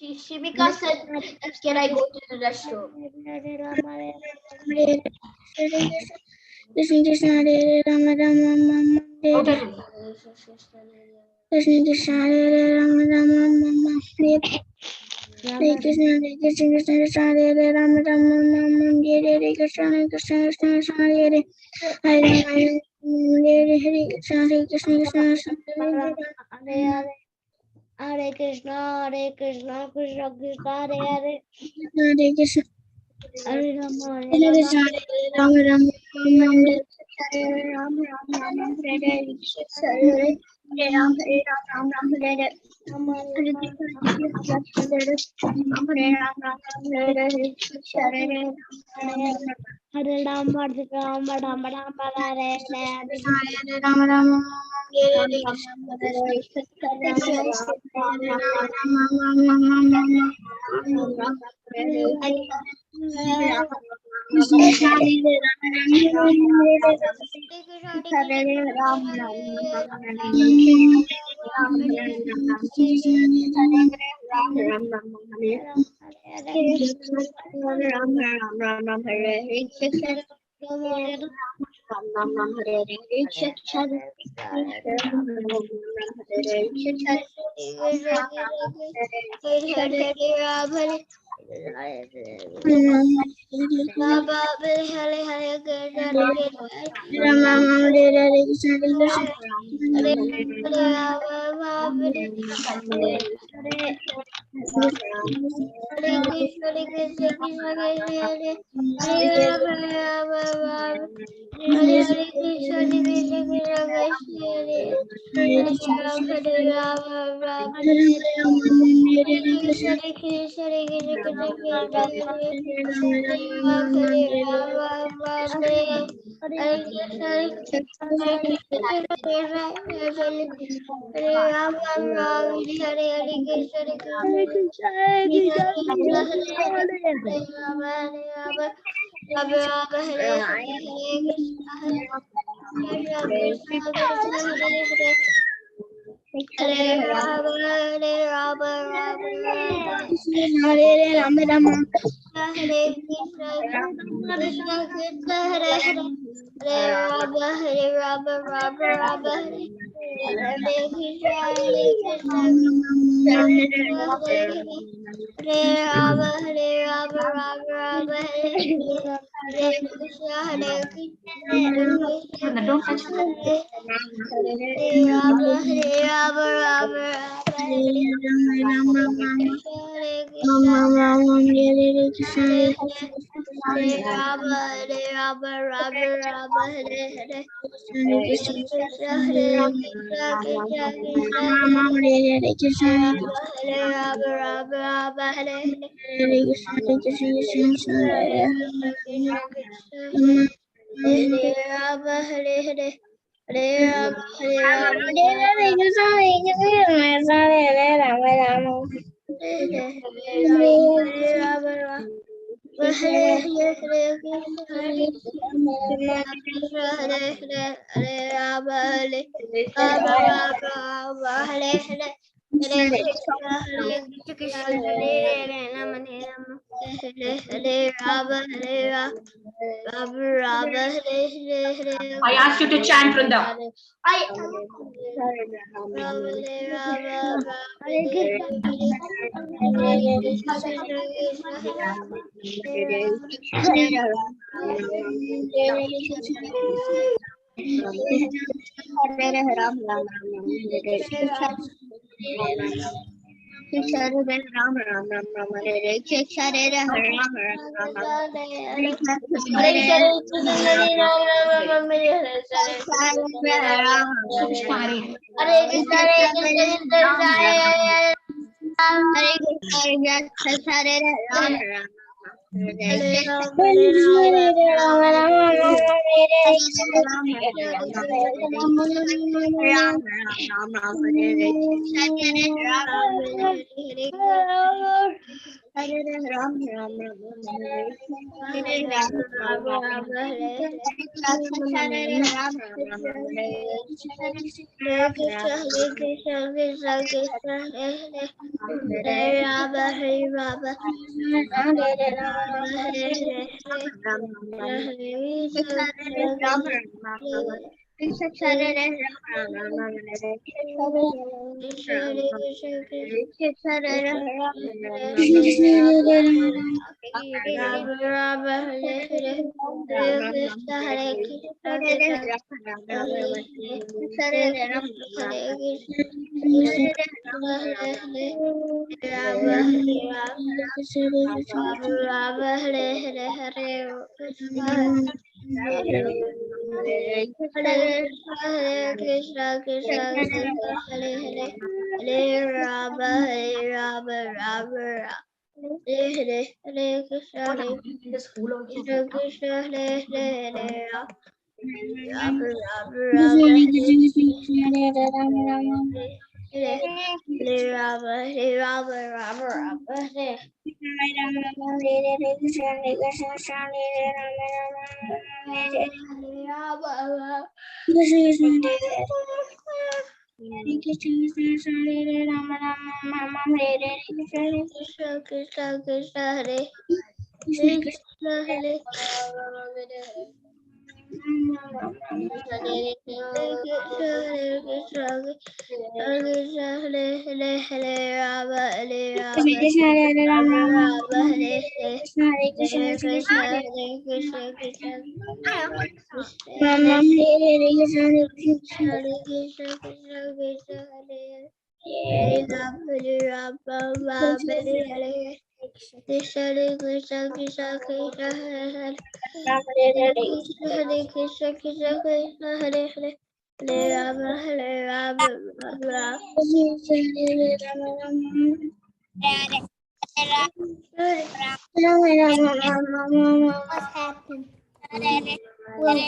Shivika said, can I go to the restroom? Krishna Krishna Hare Rama Rama Rama Hare Krishna Krishna Hare Rama Rama Rama Hare Hare Krishna Hare Krishna Krishna Krishna Hare Rama Rama Rama Hare Hare Krishna Krishna Krishna Krishna Hare Hare Hare Hare Krishna Hare Krishna Krishna Krishna Hare Hare Krishna Krishna Krishna Hare Hare Hare Krishna Hare Rama Krishna Rama Rama Rama Hare Rama Rama Hare Hare Hare Ram Hare Ram Ram Hare Hare Hare Hare Ram Hare Ram Ram Ram Hare Hare Ram Ram I asked you to chant, Vrinda. Hare Ram Ram Ram Hare Hare Ram Ram Ram Hare Hare Ram Ram Hare Hare Krishna, Hare Krishna, Krishna Krishna, Hare Hare, Hare Rama, Hare Rama, Rama Hare Hare, Hare Hare Krishna, Krishna Krishna, Hare Hare, Hare Rama, Hare Rama, Rama Rama, Hare Hare, Hare Krishna, Hare Krishna, Krishna, Hare Hare, Hare Rama, Rama, Rama, Hare Hare Rama, Hare Rama, Rama Rama, Hare Rama. Krishna Krishna Krishna Hare Hare Krishna Hare Hare Krishna Hare Krishna Krishna Hare Hare Hare Rama Hare Rama Rama Hare Hare Hare Krishna Krishna Krishna Hare Krishna Krishna Krishna Hare Hare Ram Ram Hare Hare Krishna Krishna Krishna Krishna Hare Hare Krishna Krishna Krishna Hare Hare Hare Rama What happened? Well,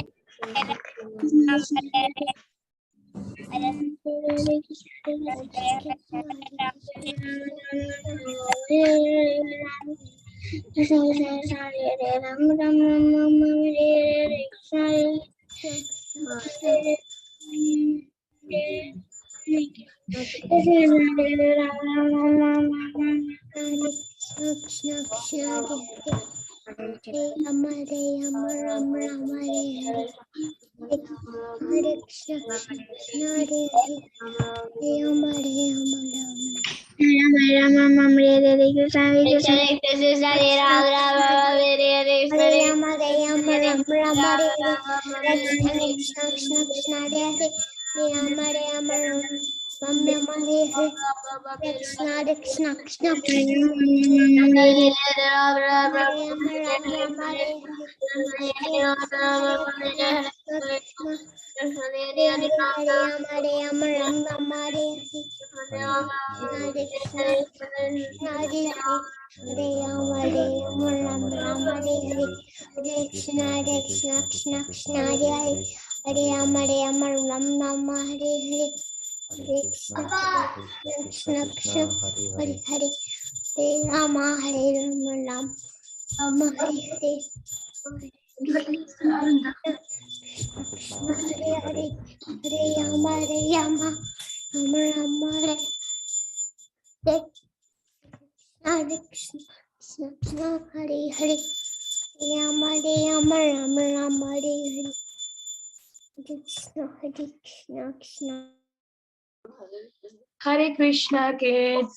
Hare Krishna, kids.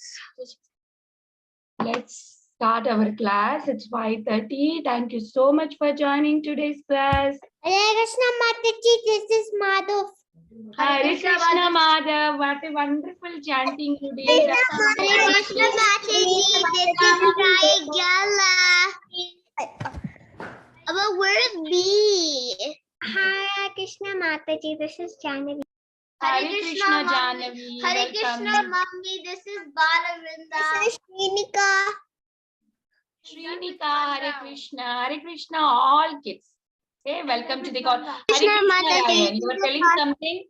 Let's start our class. It's 5:30. Thank you so much for joining today's class. Hare Krishna Mataji, this is Madhav. Hare Krishna, Madhav. What a wonderful chanting you did. Hare Krishna Mataji, this is Raigala. About word B. Hare Krishna Mataji, this is Janavi. Hare Krishna, Janavi. Hare Krishna, Mummy. This is Balavinda. This is Shrinika. Srinika, Hare Krishna. Hare Krishna, all kids. Okay, welcome to the call. Hare Krishna Krishna, Mataji. Ryan. You were telling something?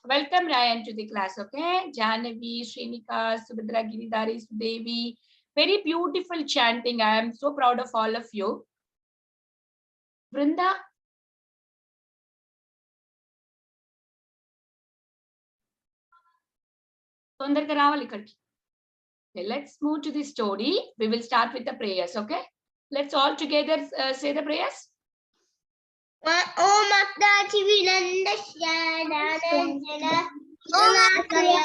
Welcome Ryan to the class, okay? Janavi, Shrinika, Subhadra Giridhari, Sudevi. Very beautiful chanting. I am so proud of all of you. Vrinda? తొందరగా రావాలి ఇక్కడికి. Okay, let's move to the story. We will start with the prayers, okay? Let's all together say the prayers. Om Akdachi Vinandasya Dananjana Samakaya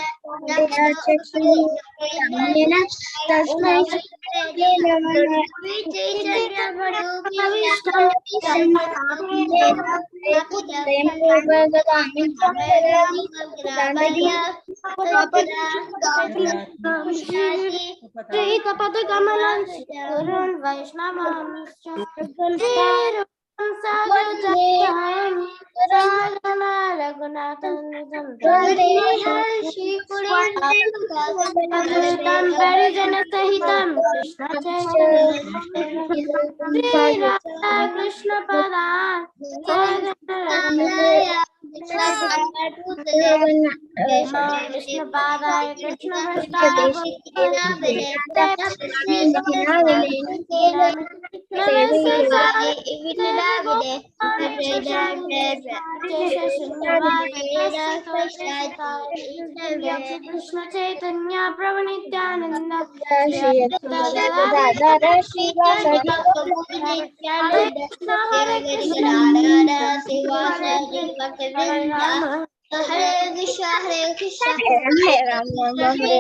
Krishna Chaitanya Prabhu Nityananda Shri Advaita Hare Krishna Hare Krishna Hare Krishna Hare Rama Hare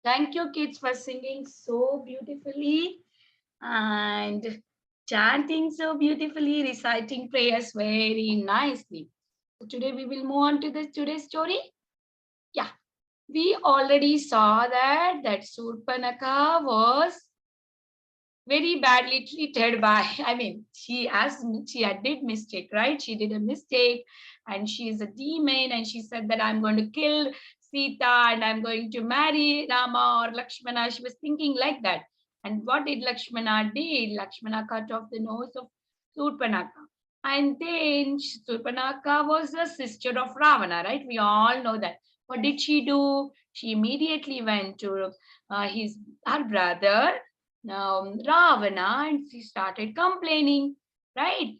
Thank you, kids, for singing so beautifully and chanting so beautifully, reciting prayers very nicely. So today we will move on to today's story. Yeah, we already saw that Surpanaka was very badly treated by, she did mistake, right? She did a mistake and she is a demon and she said that I'm going to kill Sita and I'm going to marry Rama or Lakshmana. She was thinking like that. And what did Lakshmana did? Lakshmana cut off the nose of Surpanaka. And then Surpanaka was the sister of Ravana, right? We all know that. What did she do? She immediately went to her brother Ravana and she started complaining, right?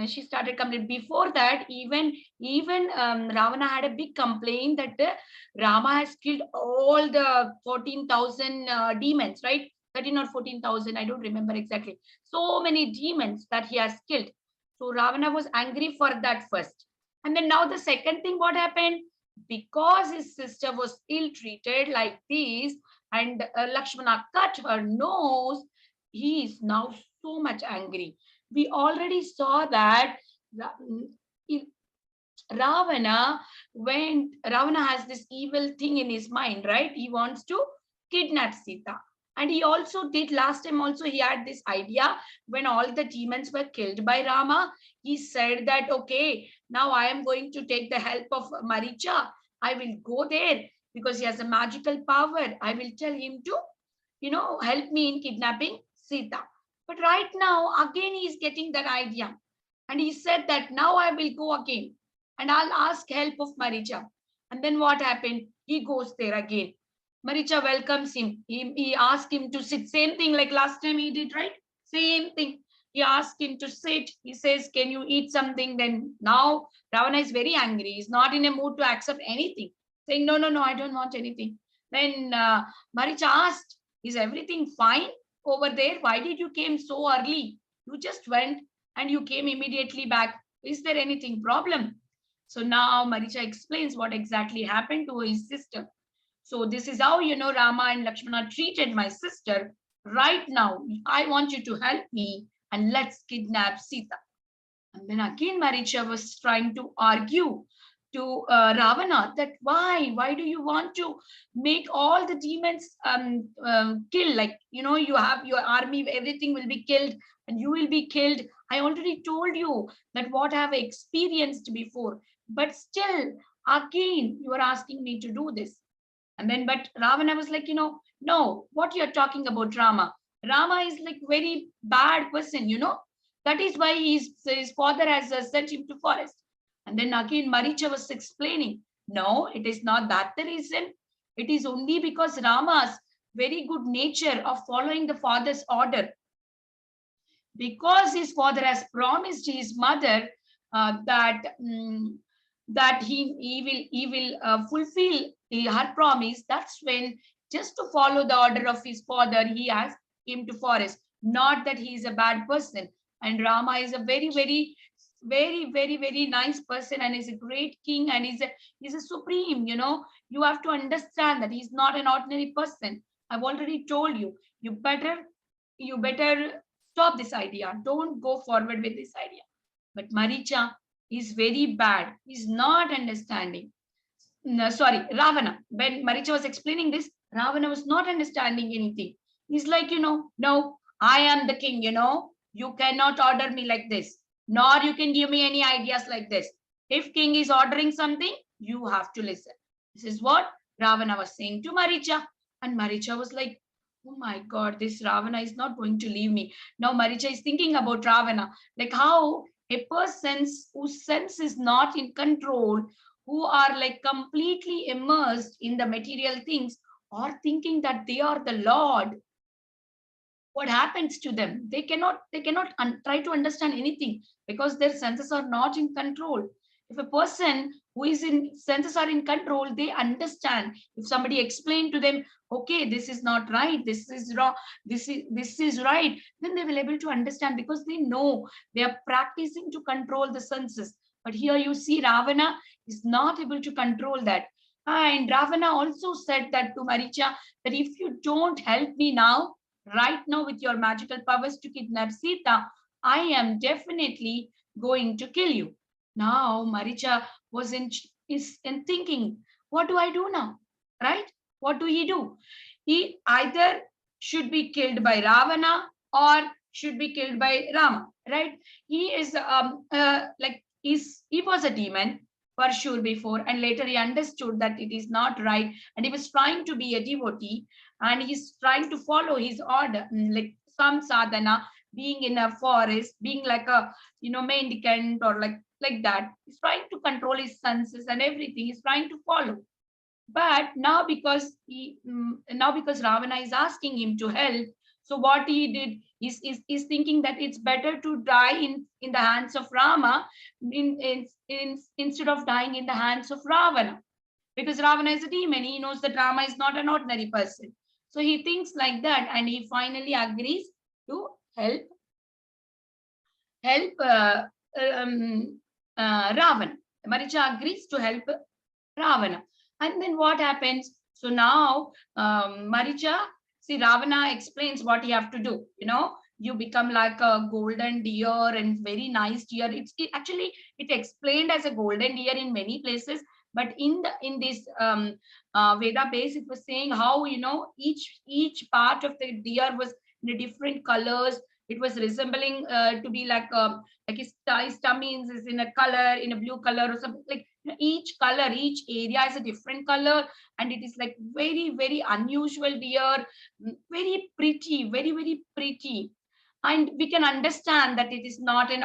She started complaining. Before that, even Ravana had a big complaint that Rama has killed all the 14,000 demons, right? 13 or 14,000, I don't remember exactly. So many demons that he has killed. So Ravana was angry for that first. And then now the second thing, what happened? Because his sister was ill-treated like this, and Lakshmana cut her nose, he is now so much angry. We already saw that Ravana, when Ravana has this evil thing in his mind, right? He wants to kidnap Sita. And he also did last time also, he had this idea when all the demons were killed by Rama. He said that, okay, now I am going to take the help of Maricha. I will go there because he has a magical power. I will tell him to, help me in kidnapping Sita. But right now, again, he is getting that idea. And he said that now I will go again and I'll ask help of Maricha. And then what happened? He goes there again. Maricha welcomes him. He asked him to sit. Same thing like last time he did, right? Same thing. He asked him to sit. He says, can you eat something? Then now Ravana is very angry. He's not in a mood to accept anything. Saying, no, I don't want anything. when Maricha asked, is everything fine over there? Why did you came so early? You just went and you came immediately back. Is there anything problem? So now Maricha explains what exactly happened to his sister. So this is how, Rama and Lakshmana treated my sister. Right now, I want you to help me and let's kidnap Sita. And then again, Maricha was trying to argue to Ravana that why do you want to make all the demons kill? Like, you have your army, everything will be killed and you will be killed. I already told you that what I have experienced before, but still, again, you are asking me to do this. And then, but Ravana was like, no, what you're talking about, Rama. Rama is like very bad person, That is why his father has sent him to forest. And then again, Maricha was explaining, no, it is not that the reason. It is only because Rama's very good nature of following the father's order. Because his father has promised his mother that he will fulfill her promise. That's when, just to follow the order of his father, he asked him to forest. Not that he is a bad person. And Rama is a very, very, very, very, very nice person and is a great king and he's a supreme. You have to understand that he's not an ordinary person. I've already told you. You better stop this idea. Don't go forward with this idea. But Maricha is very bad. He's not understanding. No, sorry, Ravana. When Maricha was explaining this, Ravana was not understanding anything. He's like, no, I am the king, You cannot order me like this, nor you can give me any ideas like this. If king is ordering something, you have to listen. This is what Ravana was saying to Maricha. And Maricha was like, oh my God, this Ravana is not going to leave me. Now Maricha is thinking about Ravana, like how a person whose sense is not in control, who are like completely immersed in the material things, or thinking that they are the Lord, what happens to them? They cannot try to understand anything because their senses are not in control. If a person who is in senses are in control, they understand. If somebody explain to them, okay, this is not right, this is wrong, this is right, then they will able to understand because they know they are practicing to control the senses. But here you see Ravana is not able to control that. And Ravana also said that to Maricha, that if you don't help me now, right now with your magical powers to kidnap Sita, I am definitely going to kill you. Now Maricha is in thinking, what do I do now? Right? What do he do? He either should be killed by Ravana or should be killed by Rama. Right? He is like he was a demon for sure before, and later he understood that it is not right, and he was trying to be a devotee, and he's trying to follow his order, like some sadhana, being in a forest, being like a mendicant or like that. He's trying to control his senses and everything. He's trying to follow. But now because Ravana is asking him to help, so what he did is thinking that it's better to die in the hands of Rama instead of dying in the hands of Ravana, because Ravana is a demon. He knows that Rama is not an ordinary person. So he thinks like that, and he finally agrees to help Ravana. Maricha agrees to help Ravana. And then what happens? So now Maricha, see, Ravana explains what you have to do. You become like a golden deer and very nice deer. Actually it explained as a golden deer in many places, but in this Veda base, it was saying how each part of the deer was in a different colors. It was resembling to be like his tummy is in a color, in a blue color or something, like each color, each area is a different color, and it is like very, very unusual deer, very pretty, very, very pretty. And we can understand that it is not an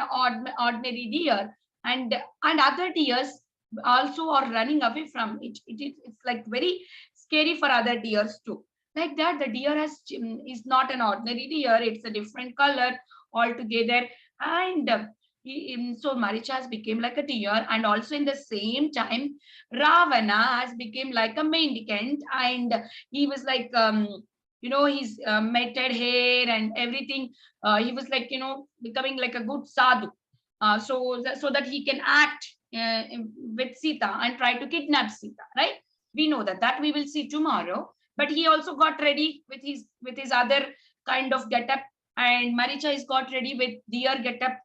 ordinary deer, and other deers also are running away from it. It's like very scary for other deers too. Like that, the deer is not an ordinary deer, it's a different color altogether. And So Maricha has become like a deer, and also in the same time, Ravana has become like a mendicant, and he was like, his matted hair and everything. He was like, becoming like a good sadhu, so that he can act with Sita and try to kidnap Sita, right? We know that we will see tomorrow. But he also got ready with his other kind of getup, and Maricha is got ready with deer getup.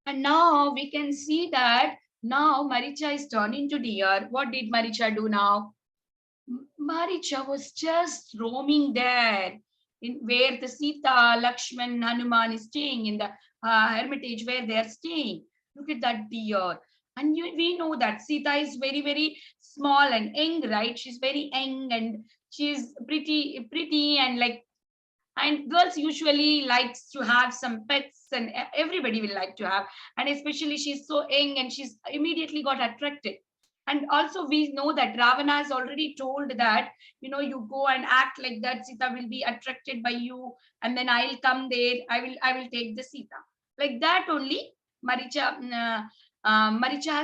And now we can see that now Maricha is turned into deer. What did Maricha do now? Maricha was just roaming there in where the Sita, Lakshman, Hanuman is staying in the hermitage where they are staying. Look at that deer. And we know that Sita is very, very small and young, right? She's very young and she's pretty and like, and girls usually likes to have some pets, and everybody will like to have, and especially she's so young and she's immediately got attracted. And also we know that Ravana has already told that, you go and act like that, Sita will be attracted by you, and then I'll come there, I will take the Sita. Like that only Maricha Maricha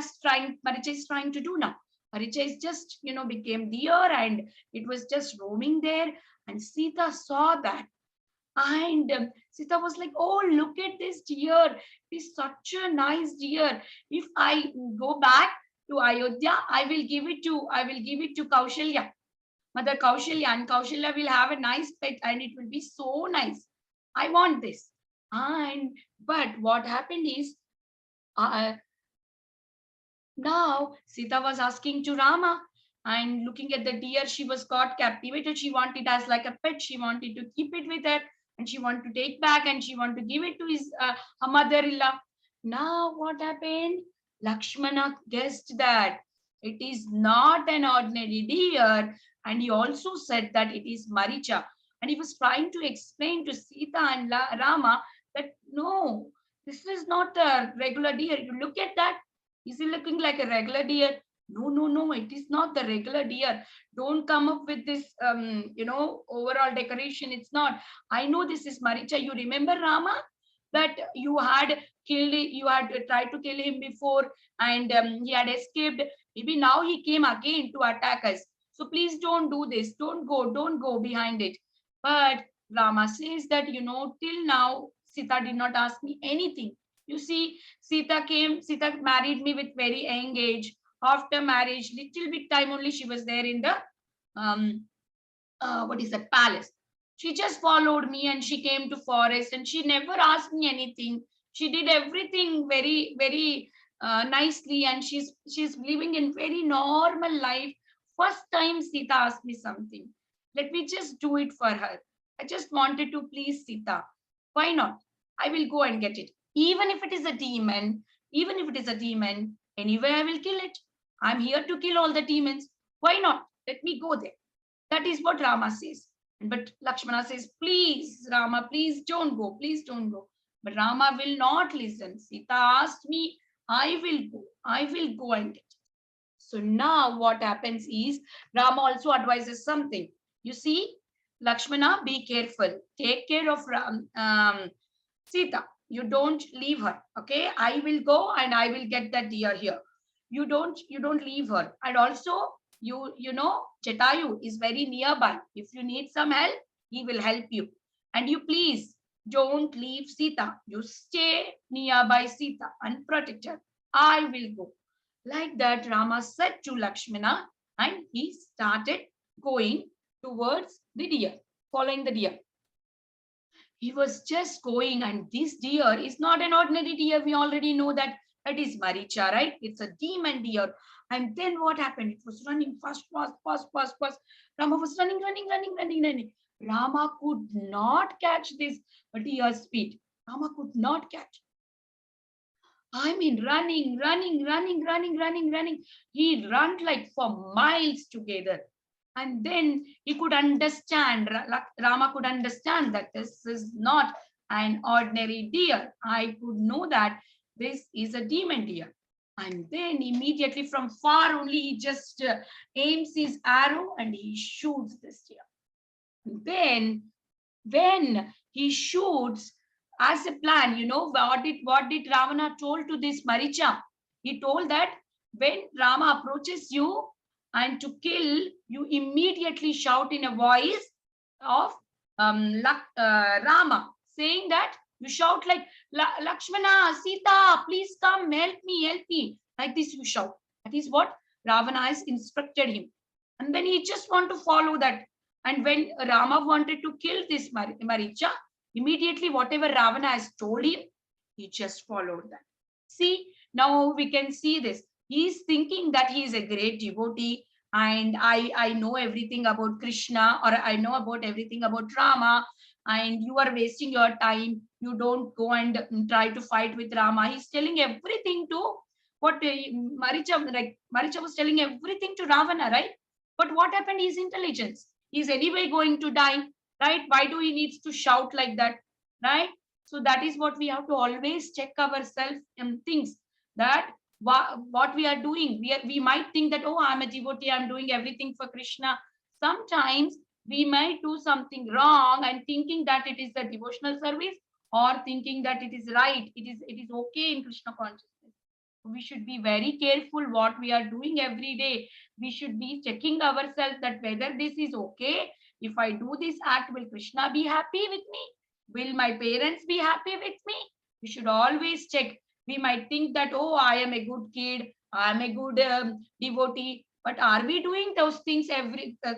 is trying to do now. Maricha is just, became deer, and it was just roaming there, and Sita saw that. And Sita was like, oh, look at this deer. It's such a nice deer. If I go back to Ayodhya, I will give it to Kaushalya, Mother Kaushalya, and Kaushalya will have a nice pet, and it will be so nice. I want this. And but what happened is, uh, now Sita was asking to Rama, and looking at the deer, she was got captivated. She wanted as like a pet. She wanted to keep it with her, and she wanted to take back, and she wanted to give it to her mother-in-law. Now what happened? Lakshmana guessed that it is not an ordinary deer, and he also said that it is Maricha. And he was trying to explain to Sita and Rama that no, this is not a regular deer. You look at that. Is he looking like a regular deer? No, no, no, it is not the regular deer. Don't come up with this, overall decoration. It's not. I know this is Maricha. You remember Rama? That you had killed, you had tried to kill him before, and he had escaped. Maybe now he came again to attack us. So please don't do this. Don't go behind it. But Rama says that, till now, Sita did not ask me anything. You see, Sita married me with very young age. After marriage, little bit time only she was there in the um what is that, palace. She just followed me and she came to forest, and she never asked me anything. She did everything very, very nicely, and she's living in very normal life. First time Sita asked me something. Let me just do it for her. I just wanted to please Sita. Why not? I will go and get it. Even if it is a demon, anyway, I will kill it. I'm here to kill all the demons. Why not? Let me go there. That is what Rama says. But Lakshmana says, please, Rama, please don't go. Please don't go. But Rama will not listen. Sita asked me, I will go. I will go and get it. So now what happens is, Rama also advises something. You see, Lakshmana, be careful. Take care of Sita. You don't leave her. Okay, I will go and I will get that deer here. You don't leave her. And also, Jatayu is very nearby. If you need some help, he will help you. And you please don't leave Sita. You stay nearby Sita and protect her. I will go. Like that, Rama said to Lakshmana, and he started going towards the deer, following the deer. He was just going, and this deer is not an ordinary deer. We already know that is Maricha, right? It's a demon deer. And then what happened? It was running fast, fast, fast, fast, fast. Rama was running, running, running, running, running. Rama could not catch this deer's speed. Rama could not catch. I mean, running, running, running, running, running, running. He ran like for miles together. And then he could understand, Rama could understand that this is not an ordinary deer. I could know that this is a demon deer. And then immediately from far only, he just aims his arrow and he shoots this deer. And then when he shoots, as a plan, you know, what did Ravana told to this Maricha? He told that when Rama approaches you and to kill, you immediately shout in a voice of Rama, saying that you shout like Lakshmana, Sita, please come, help me. Like this you shout. That is what Ravana has instructed him. And then he just want to follow that. And when Rama wanted to kill this Maricha, immediately whatever Ravana has told him, he just followed that. See, now we can see this. He is thinking that he is a great devotee and I know everything about Krishna, or I know about everything about Rama, and you are wasting your time. You don't go and try to fight with Rama. He's telling everything to what Maricha was telling everything to Ravana, right? But what happened? His intelligence. He's anyway going to die, right? Why do he needs to shout like that, right? So that is what we have to always check ourselves and things that what we are doing. We might think that, oh, I'm a devotee, I'm doing everything for Krishna. Sometimes we might do something wrong and thinking that it is the devotional service, or thinking that it is right, it is okay in Krishna consciousness. We should be very careful what we are doing every day. We should be checking ourselves that whether this is okay. If I do this act, will Krishna be happy with me? Will my parents be happy with me? We should always check. We might think that, oh, I am a good kid, I am a good devotee, but are we doing those things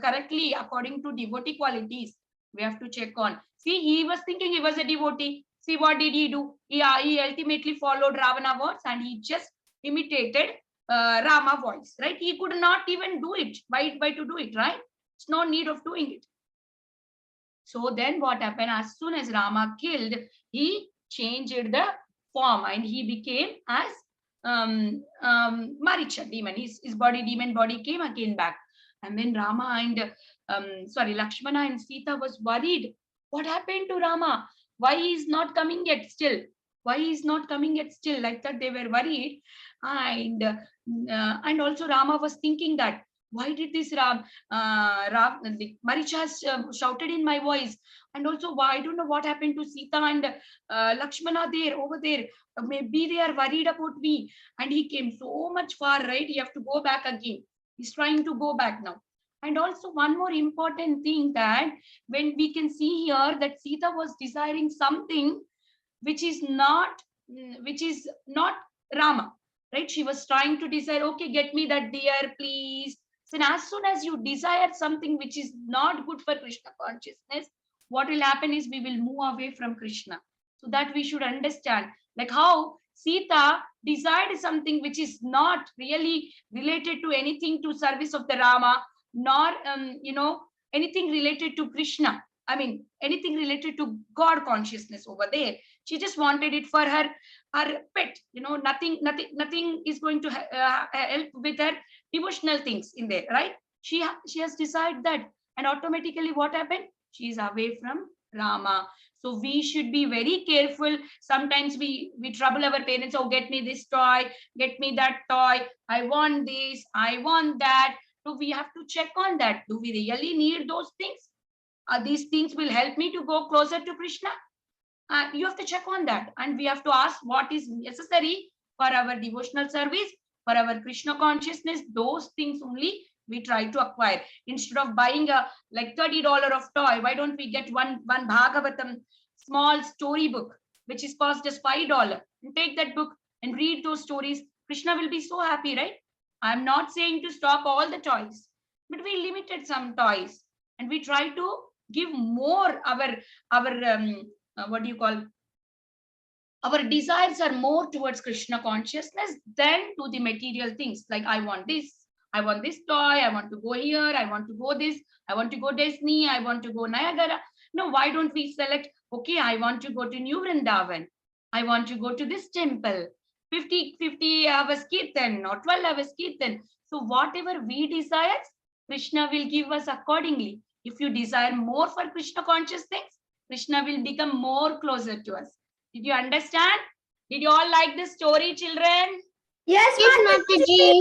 correctly according to devotee qualities? We have to check on. See, he was thinking he was a devotee. See, what did he do? He ultimately followed Ravana words and he just imitated Rama voice, right? He could not even do it. Why to do it, right? It's no need of doing it. So then what happened? As soon as Rama killed, he changed the form and he became as Maricha demon. His body, demon body came again back. And then Rama and Lakshmana and Sita was worried. What happened to Rama? Why he is not coming yet still? Why he is not coming yet still? Like that they were worried. And also Rama was thinking that, why did this Maricha has shouted in my voice? And also, why, I don't know what happened to Sita and Lakshmana there, over there. Maybe they are worried about me. And he came so much far, right? You have to go back again. He's trying to go back now. And also one more important thing, that when we can see here that Sita was desiring something which is not Rama, right? She was trying to desire, okay, get me that deer, please. So as soon as you desire something which is not good for Krishna consciousness, what will happen is we will move away from Krishna. So that we should understand, like how Sita desired something which is not really related to anything to service of the Rama, nor anything related to Krishna. I mean, anything related to God consciousness over there. She just wanted it for her pet. Nothing is going to help with her devotional things in there, right? She has decided that, and automatically what happened? She is away from Rama. So we should be very careful. Sometimes we trouble our parents. Oh, get me this toy, get me that toy. I want this, I want that. So we have to check on that. Do we really need those things? These things will help me to go closer to Krishna? You have to check on that, and we have to ask what is necessary for our devotional service, for our Krishna consciousness. Those things only we try to acquire. Instead of buying a like $30 of toy, why don't we get one Bhagavatam small story book which is cost just $5, and take that book and read those stories? Krishna will be so happy, right? I'm not saying to stop all the toys, but we limited some toys and we try to give more our what do you call, our desires are more towards Krishna consciousness than to the material things. Like, I want this toy, I want to go here, I want to go this, I want to go Disney, I want to go Niagara. No, why don't we select, okay, I want to go to New Vrindavan, I want to go to this temple, 50 hours kirtan or 12 hours kirtan. So whatever we desire, Krishna will give us accordingly. If you desire more for Krishna conscious things, Krishna will become more closer to us. Did you understand? Did you all like this story, children? Yes, Mataji.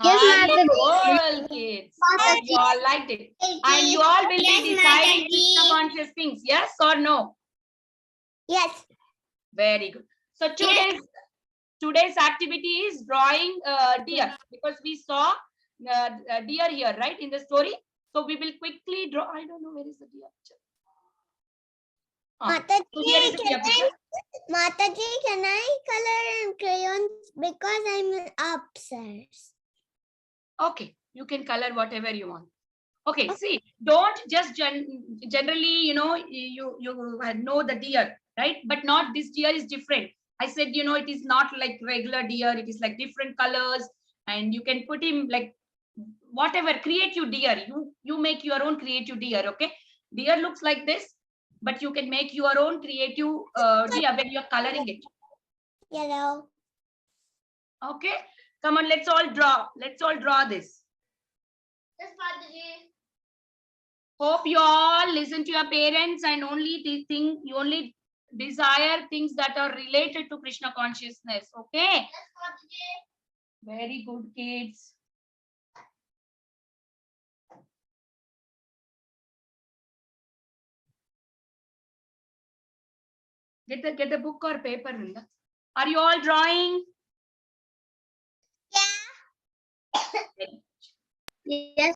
Yes, all kids. You all liked it. And you all will be deciding Krishna conscious things, yes or no? Yes. Very good. So today's activity is drawing deer, because we saw deer here, right, in the story. So we will quickly draw. I don't know where is the deer picture. So here is the deer picture. Mataji, can I color in crayons because I'm upstairs? Okay, you can color whatever you want. Okay, see, don't just generally, you know the deer, right? But not this deer is different. I said, it is not like regular deer. It is like different colors, and you can put him like whatever, creative deer. You make your own creative deer. Okay, deer looks like this, but you can make your own creative deer when you're coloring it. Yellow. Okay, come on, let's all draw. Let's all draw this. Yes, Mataji. Hope you all listen to your parents and you only desire things that are related to Krishna consciousness. Okay. Yes, Mataji. Very good, kids. Get the book or paper, Vrinda. Are you all drawing? Yeah. Yes.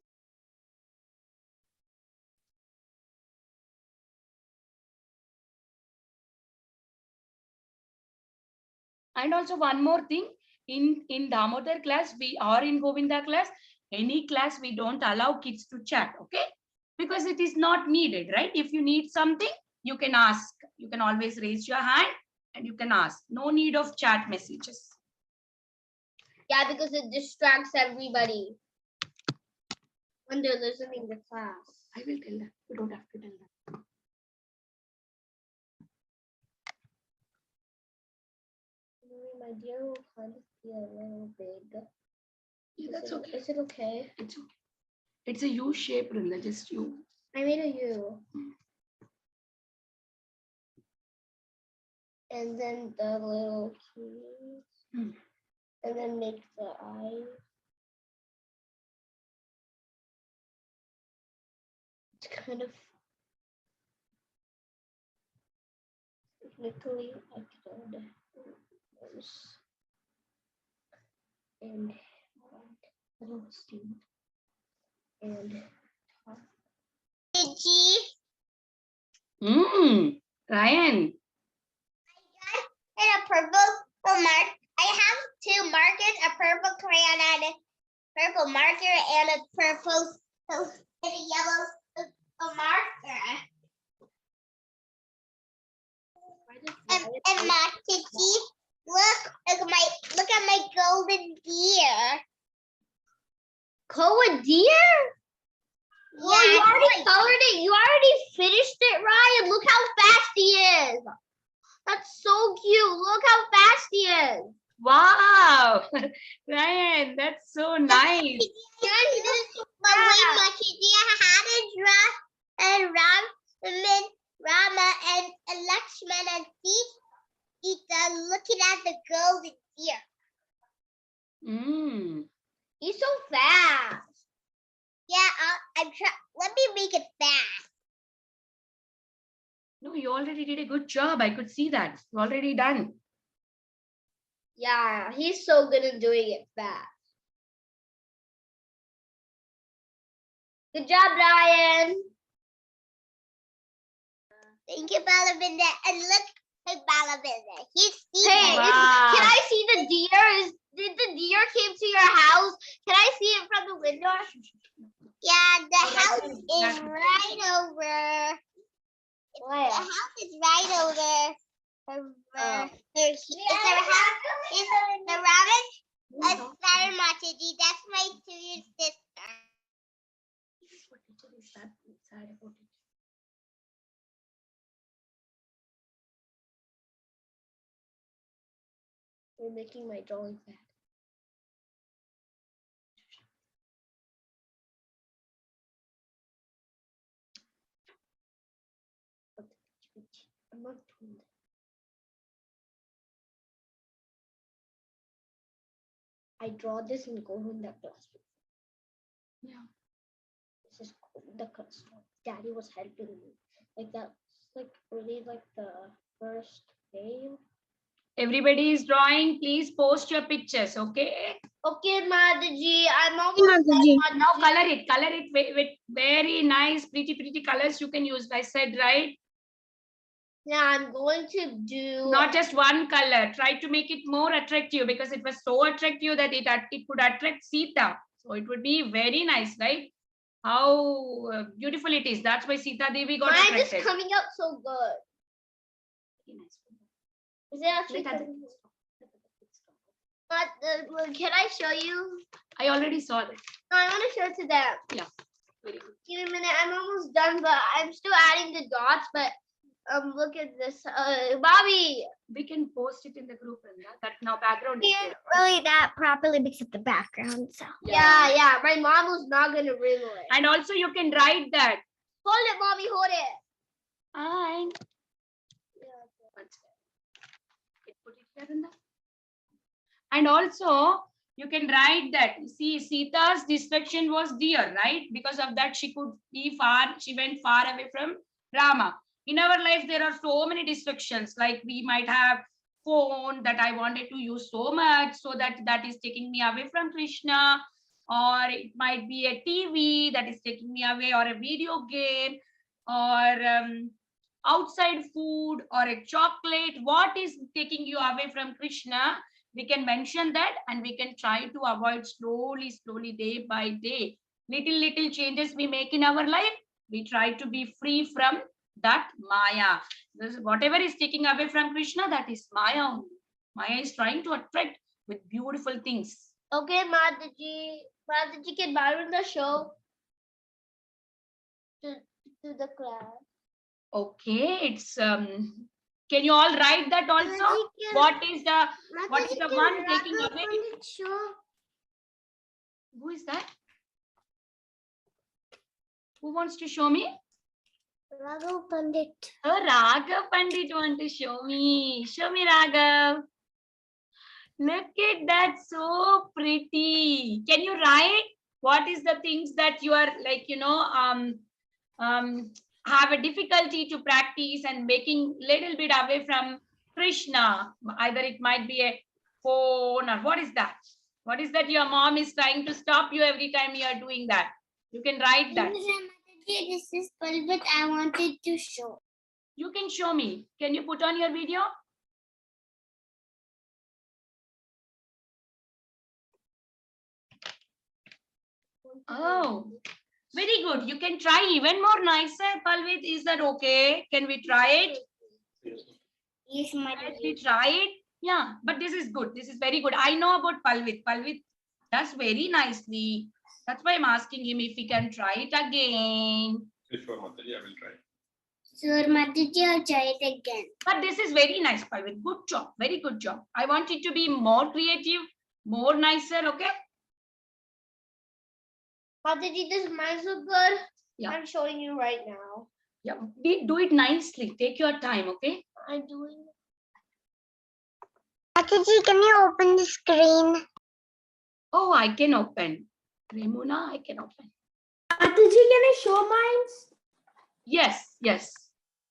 And also one more thing, in Damodar class, we are in Govinda class. Any class we don't allow kids to chat, okay? Because it is not needed, right? If you need something, you can ask. You can always raise your hand and you can ask. No need of chat messages. Yeah, because it distracts everybody when they're listening to class. I will tell them. You don't have to tell them. My deer will kind of be a little big. Yeah, that's okay. Is it okay? It's okay. It's a U shape, Rinda, just U. I made a U. And then the little keys. And then make the eyes. It's kind of technically I could this and little steam and Ryan. and a purple mark. I have two markers, a purple crayon and a purple marker and a purple and a yellow marker. And my Kiki, look at my golden deer. Golden deer? Well, you already colored it. You already finished it, Ryan. Look how fast he is. That's so cute. Look how fast he is. Wow. Ryan, that's so nice. But wait, my Kiki, had a and Rama and Lakshman and Sita looking at the golden deer. He's so fast. Yeah, I'm trying. Let me make it fast. No, you already did a good job. I could see that. You already done. Yeah, he's so good at doing it fast. Good job, Ryan. Thank you, Balavinda. And look at Balavinda. Hey, wow. Can I see the deer? Did the deer came to your house? Can I see it from the window? Yeah, the house is right over. Where? The house is right over. Is the rabbit? Sorry, Mataji. That's my 2-year sister. What teacher is that sad about it? You're making my drawing bad. I'm not doing that. I draw this in Govinda class. Yeah. This is the class. Daddy was helping me. Like that's like really like the first name. Everybody is drawing. Please post your pictures, okay? Okay, Mataji, I'm almost Mataji. done, Now Mataji. color it with very nice, pretty colors you can use. I said, right? Yeah, I'm going to do. Not just one color. Try to make it more attractive because it was so attractive that it could attract Sita. So it would be very nice, right? How beautiful it is. That's why Sita Devi got Mine attracted. is coming out so good. Is it actually coming out? But can I show you? I already saw that. No, I want to show it to them. Yeah, very good. Give me a minute. I'm almost done, but I'm still adding the dots. But look at this, Bobby. We can post it in the group, and that now background is Can't there. really that properly mix up the background. So Yeah. My mom was not gonna remove it. And also you can write that. Hold it, Bobby. Hold it. And put it here in the. And also you can write that. See, Sita's distraction was deer, right? Because of that, she could be far. She went far away from Rama. In our life, there are so many distractions. Like we might have phone that I wanted to use so much, so that is taking me away from Krishna. Or it might be a TV that is taking me away, or a video game, or outside food, or a chocolate. What is taking you away from Krishna? We can mention that, and we can try to avoid slowly, day by day. Little changes we make in our life, we try to be free from that Maya. Whatever is taking away from Krishna, that is Maya only. Maya is trying to attract with beautiful things. Okay, Mataji. Mataji can borrow the show to the class. Okay, it's can you all write that also? What is the one taking away? Who is that? Who wants to show me? Raghav Pandit. Oh, Raghav Pandit want to show me. Show me, Raghav. Look at that, so pretty. Can you write what is the things that you are like, have a difficulty to practice and making little bit away from Krishna? Either it might be a phone, or what is that? What is that your mom is trying to stop you every time you are doing that? You can write that. This is Palvit I wanted to show. You can show me. Can you put on your video? Oh, very good. You can try even more nicer, Palvit. Is that okay? Can we try it? Yes, Can we try it? Yeah, but this is good. This is very good. I know about Palvit. Palvit does very nicely. That's why I'm asking him if he can try it again. Sure, Mataji, I will try. Sure, Mataji, I'll try it again. But this is very nice, Palvit. Good job. Very good job. I want it to be more creative, more nicer, okay? Mataji, this mine's so good. Yeah. I'm showing you right now. Yeah, do it nicely. Take your time, okay? I'm doing. Mataji, can you open the screen? Oh, I can open. Remuna, I can open. Mataji, can I show mine? Yes.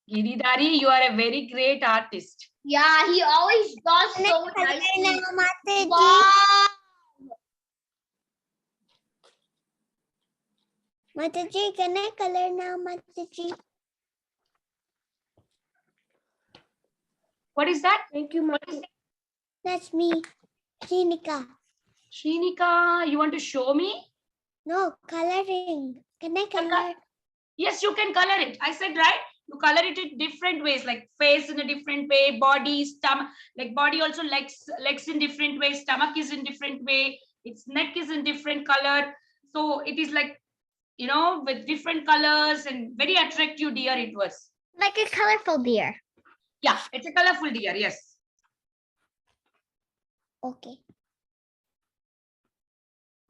Giridhari, you are a very great artist. Yeah, he always does so nicely. Mataji. Wow. Mataji, can I color now, Mataji? What is that? Thank you, Mataji. That's me, Shrinika. Shrinika, you want to show me? No, coloring. Can I color? Yes, you can color it. I said, right? You color it in different ways, like face in a different way, body, stomach, like body also legs in different ways, stomach is in different way, its neck is in different color. So it is like, with different colors and very attractive deer it was. Like a colorful deer. Yeah, it's a colorful deer, yes. Okay.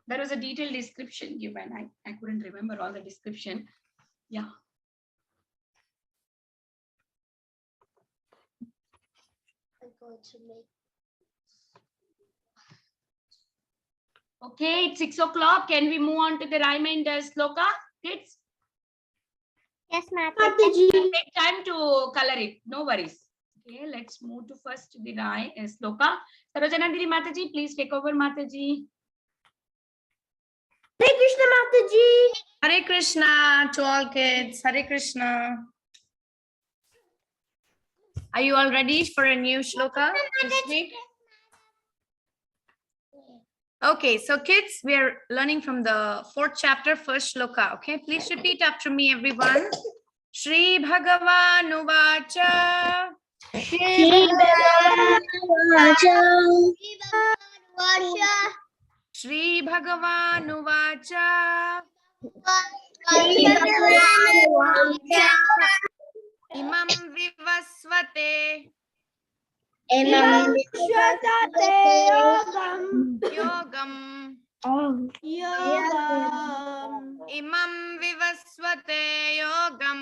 There was a detailed description given. I couldn't remember all the description. Yeah. I'm going to make. Okay, it's 6 o'clock. Can we move on to the Ramayan sloka, kids? Yes, Mataji. Take time to color it. No worries. Okay, let's move to first the sloka. Sarojana Diri Mataji, please take over Mataji. Hare Krishna Mataji. Hare Krishna to all kids. Hare Krishna. Are you all ready for a new shloka this week? Okay, so kids, we are learning from the 4th chapter, first shloka. Okay, please repeat after me, everyone. Shri Bhagavan Uvacha. Shri Bhagavan Shri Bhagavan Uvacha. Imam Vivasvate. Yogam. Imam Vivasvate Yogam.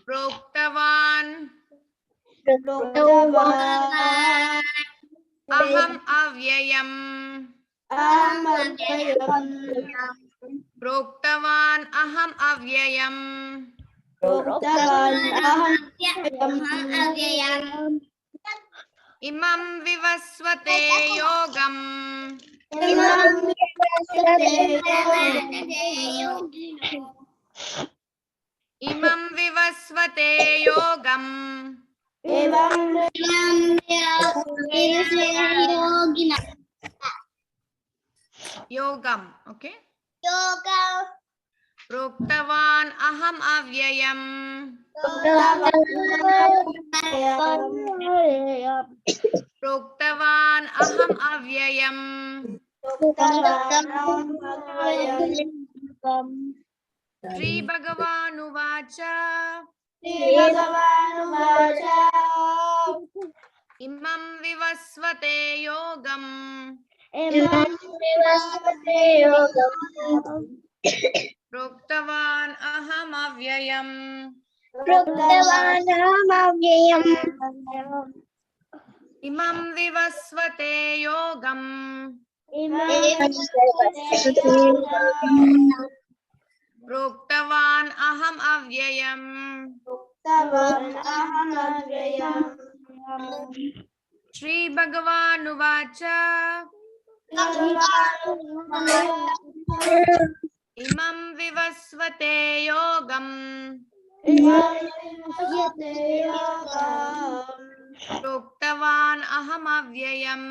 Proktavan. Aham Avyayam. Proktavan Aham Avyayam. Imam Vivasvate Yogam. Imam Vivasvate Yogam. Yogam, okay? Proktavan Aham Avyayam. Proktavan Aham Avyayam. Shri Bhagavan Uvacha. Imam Vivasvate Yogam. Proktavan Aham Avyayam. Imam Vivasvate Yogam. Proktavan Aham Avyayam. Shri Bhagavan Uvacha. Imam Vivasvate Yogam. Proktavan Aham Avyayam.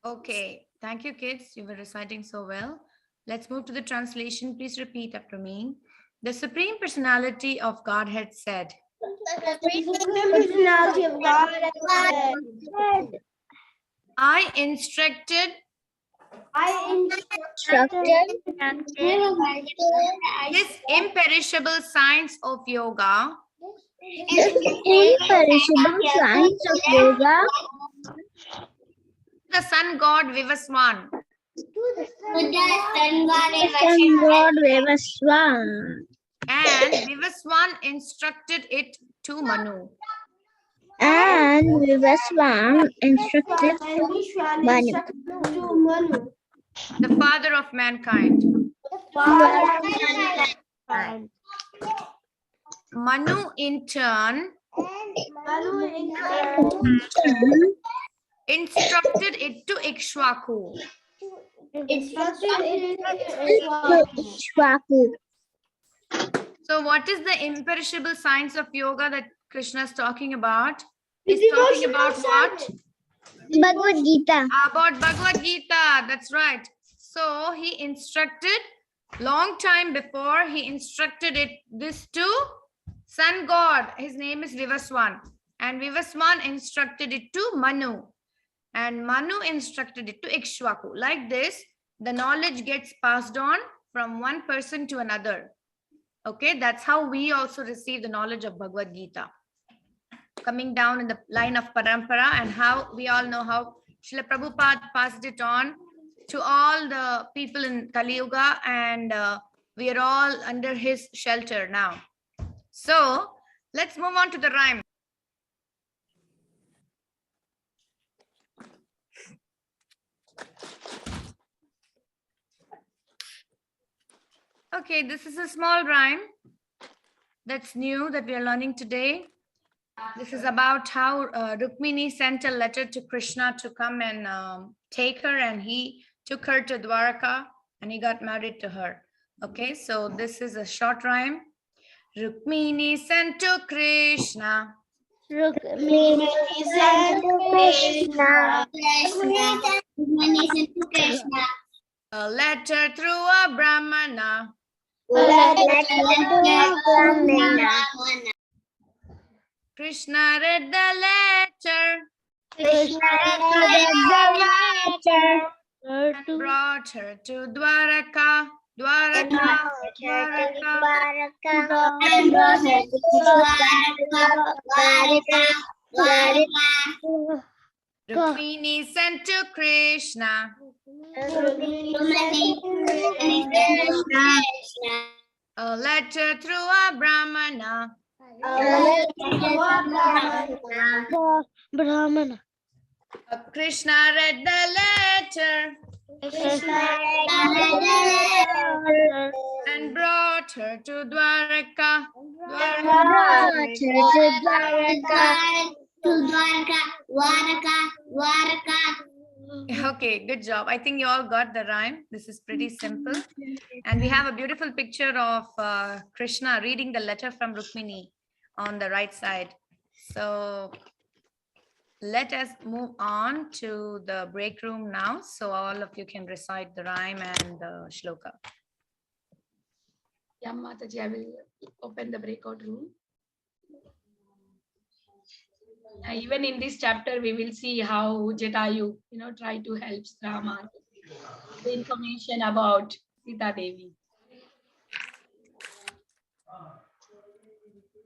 Okay, thank you, kids. You were reciting so well. Let's move to the translation. Please repeat after me. The Supreme Personality of Godhead said, I instructed this imperishable science of yoga the sun god Vivaswan. And Vivaswan instructed it to Manu. And Vivaswan instructed Manu, The father of mankind. Manu in turn instructed it to Ikshwaku. So what is the imperishable science of yoga that Krishna is talking about? He's talking about what? Bhagavad Gita. About Bhagavad Gita, that's right. So he instructed, long time before, he instructed this to sun god. His name is Vivaswan. And Vivaswan instructed it to Manu. And Manu instructed it to Ikshwaku. Like this, the knowledge gets passed on from one person to another. Okay, that's how we also receive the knowledge of Bhagavad Gita. Coming down in the line of parampara, and how we all know how Srila Prabhupada passed it on to all the people in Kali Yuga, and we are all under his shelter now. So let's move on to the rhyme. Okay, this is a small rhyme that's new that we are learning today. This is about how Rukmini sent a letter to Krishna to come and take her, and he took her to Dwarka and he got married to her. Okay, so this is a short rhyme. Rukmini sent to Krishna Rukmini sent to Krishna. a letter through a Brahmana. Krishna read the letter Krishna read the letter and brought her to Dwaraka. Dwaraka, Dwaraka. Rukmini sent to Krishna a letter through a Brahmana. Brahmana. Krishna read the letter and brought her to Dwaraka. Okay, good job. I think you all got the rhyme. This is pretty simple. And we have a beautiful picture of Krishna reading the letter from Rukmini on the right side. So let us move on to the break room now. So all of you can recite the rhyme and the shloka. Yeah, Mataji, I will open the breakout room. Even in this chapter, we will see how Jatayu, try to help Rama. The information about Sita Devi.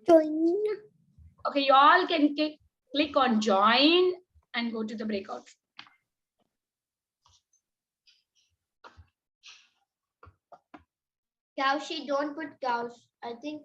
Okay, you all can click on join and go to the breakout. Kaushi, don't put cows. I think